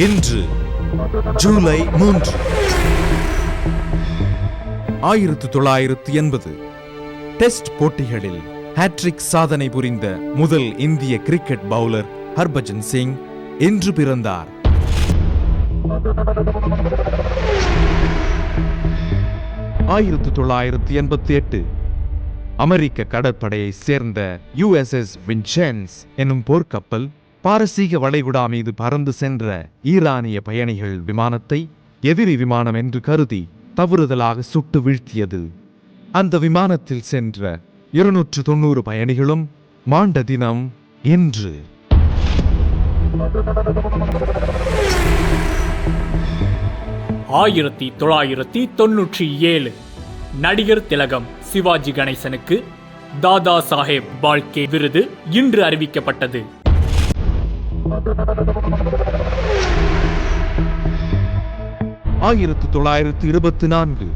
இன்று ஜூலை 3, 1980 டெஸ்ட் போட்டிகளில் ஹேட்ரிக் சாதனை புரிந்த முதல் இந்திய கிரிக்கெட் பவுலர் ஹர்பஜன் சிங் இன்று பிறந்தார். ஆயிரத்து 1988 அமெரிக்க கடற்படையை சேர்ந்த USS வின்சென்ஸ் எனும் போர்க்கப்பல் பாரசீக வளைகுடா மீது பறந்து சென்ற ஈரானிய பயணிகள் விமானத்தை எதிரி விமானம் என்று கருதி தவறுதலாக சுட்டு வீழ்த்தியது. அந்த விமானத்தில் சென்ற 290 பயணிகளும் மாண்ட தினம் இன்று. ஆயிரத்தி 1997 நடிகர் திலகம் சிவாஜி கணேசனுக்கு தாதா சாஹேப் பால்கே விருது இன்று அறிவிக்கப்பட்டது. 1924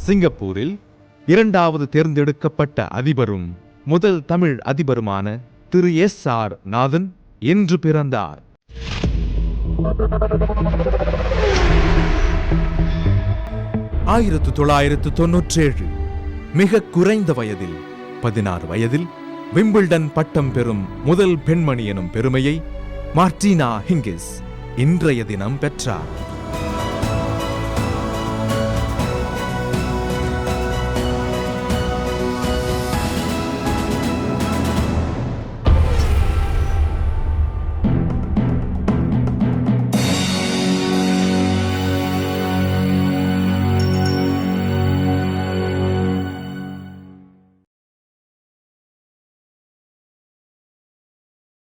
சிங்கப்பூரில் 2வது தேர்ந்தெடுக்கப்பட்ட அதிபரும் முதல் தமிழ் அதிபருமான திரு SR நாதன் இன்று பிறந்தார். 1997 மிக குறைந்த வயதில் 16 வயதில் விம்பிள்டன் பட்டம் பெறும் முதல் பெண்மணி எனும் பெருமையை மார்டினா ஹிங்கிஸ் இன்றைய தினம் பெற்றார்.